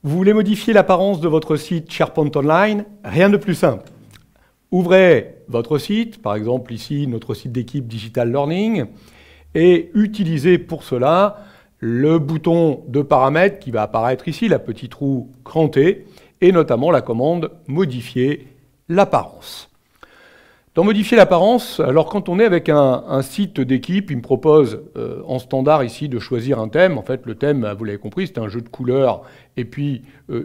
Vous voulez modifier l'apparence de votre site SharePoint Online? Rien de plus simple. Ouvrez votre site, par exemple ici notre site d'équipe Digital Learning, et utilisez pour cela le bouton de paramètres qui va apparaître ici, la petite roue crantée, et notamment la commande modifier l'apparence. Dans modifier l'apparence, alors quand on est avec un site d'équipe, il me propose en standard ici de choisir un thème. En fait, le thème, vous l'avez compris, c'est un jeu de couleurs et puis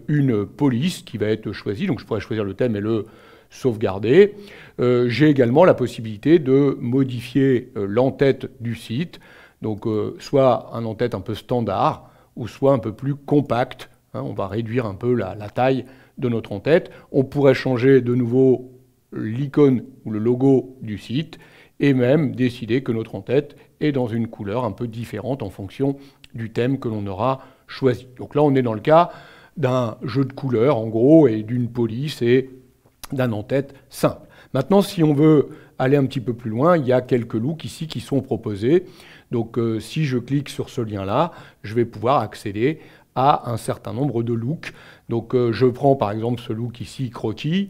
une police qui va être choisie. Donc je pourrais choisir le thème et le sauvegarder. J'ai également la possibilité de modifier l'entête du site. Donc soit un en-tête un peu standard ou soit un peu plus compact. On va réduire un peu la taille de notre en-tête. On pourrait changer de nouveau l'icône ou le logo du site et même décider que notre en-tête est dans une couleur un peu différente en fonction du thème que l'on aura choisi. Donc là, on est dans le cas d'un jeu de couleurs, en gros, et d'une police et d'un en-tête simple. Maintenant, si on veut aller un petit peu plus loin, il y a quelques looks ici qui sont proposés. Donc si je clique sur ce lien-là, je vais pouvoir accéder à un certain nombre de looks. Donc je prends par exemple ce look ici, croquis.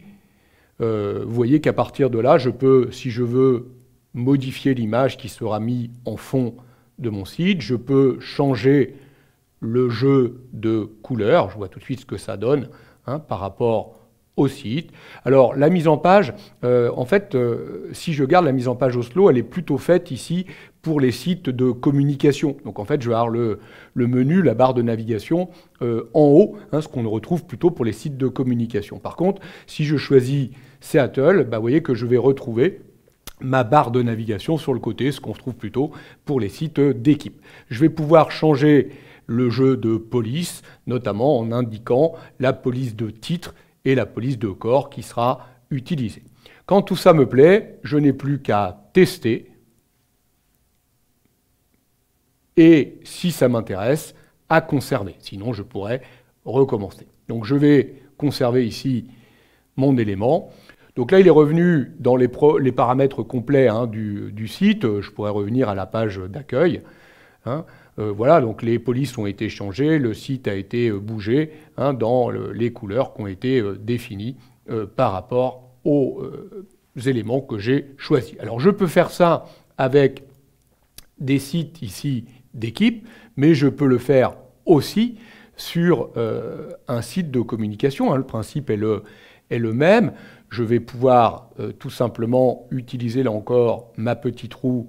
Vous voyez qu'à partir de là, je peux, si je veux, modifier l'image qui sera mise en fond de mon site. Je peux changer le jeu de couleurs. Je vois tout de suite ce que ça donne par rapport au site. Alors, la mise en page, en fait, si je garde la mise en page Oslo, elle est plutôt faite ici pour les sites de communication. Donc, en fait, je vais avoir le menu, la barre de navigation en haut, ce qu'on retrouve plutôt pour les sites de communication. Par contre, si je choisis Seattle, vous voyez que je vais retrouver ma barre de navigation sur le côté, ce qu'on retrouve plutôt pour les sites d'équipe. Je vais pouvoir changer le jeu de police, notamment en indiquant la police de titre et la police de corps qui sera utilisée. Quand tout ça me plaît, je n'ai plus qu'à tester et, si ça m'intéresse, à conserver. Sinon, je pourrais recommencer. Donc, je vais conserver ici mon élément. Donc là, il est revenu dans les paramètres complets du site. Je pourrais revenir à la page d'accueil. Voilà, donc les polices ont été changées, le site a été bougé dans les couleurs qui ont été définies par rapport aux éléments que j'ai choisis. Alors je peux faire ça avec des sites ici d'équipe, mais je peux le faire aussi sur un site de communication. Le principe est le même. Je vais pouvoir tout simplement utiliser là encore ma petite roue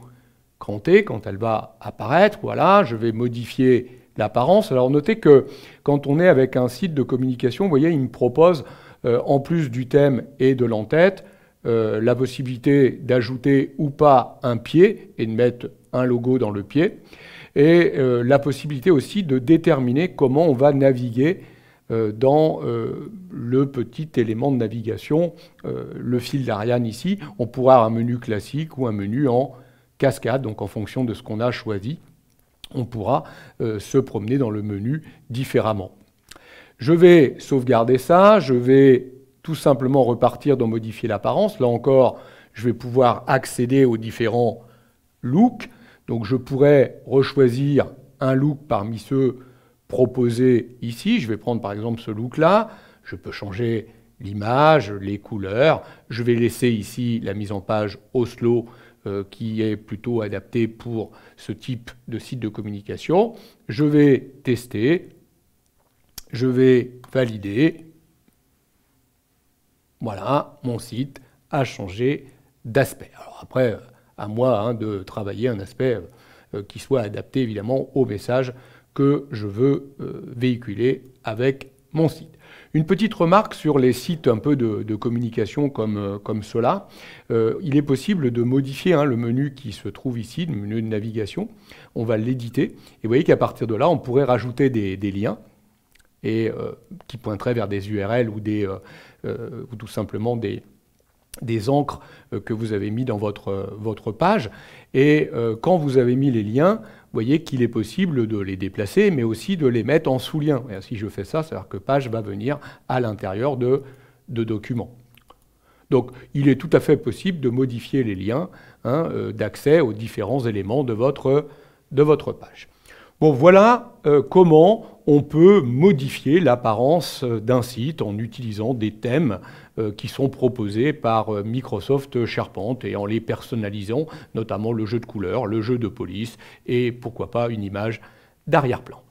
crantée quand elle va apparaître. Voilà, je vais modifier l'apparence. Alors notez que quand on est avec un site de communication, vous voyez, il me propose, en plus du thème et de l'entête, la possibilité d'ajouter ou pas un pied et de mettre un logo dans le pied, et la possibilité aussi de déterminer comment on va naviguer dans le petit élément de navigation, le fil d'Ariane ici. On pourra avoir un menu classique ou un menu en cascade, donc en fonction de ce qu'on a choisi, on pourra se promener dans le menu différemment. Je vais sauvegarder ça, je vais tout simplement repartir dans modifier l'apparence. Là encore, je vais pouvoir accéder aux différents looks. Donc je pourrais rechoisir un look parmi ceux proposés ici. Je vais prendre par exemple ce look-là. Je peux changer l'image, les couleurs. Je vais laisser ici la mise en page Oslo qui est plutôt adaptée pour ce type de site de communication. Je vais tester. Je vais valider. Voilà, mon site a changé d'aspect. Alors après, à moi de travailler un aspect qui soit adapté évidemment au message que je veux véhiculer avec mon site. Une petite remarque sur les sites un peu de communication comme cela. Il est possible de modifier le menu qui se trouve ici, le menu de navigation. On va l'éditer. Et vous voyez qu'à partir de là, on pourrait rajouter des liens et qui pointeraient vers des URL ou tout simplement des encres que vous avez mis dans votre page. Et quand vous avez mis les liens, vous voyez qu'il est possible de les déplacer, mais aussi de les mettre en sous-lien. Si je fais ça, c'est-à-dire que page va venir à l'intérieur de documents. Donc, il est tout à fait possible de modifier les liens d'accès aux différents éléments de votre page. Bon, voilà comment on peut modifier l'apparence d'un site en utilisant des thèmes qui sont proposés par Microsoft SharePoint et en les personnalisant, notamment le jeu de couleurs, le jeu de police et pourquoi pas une image d'arrière-plan.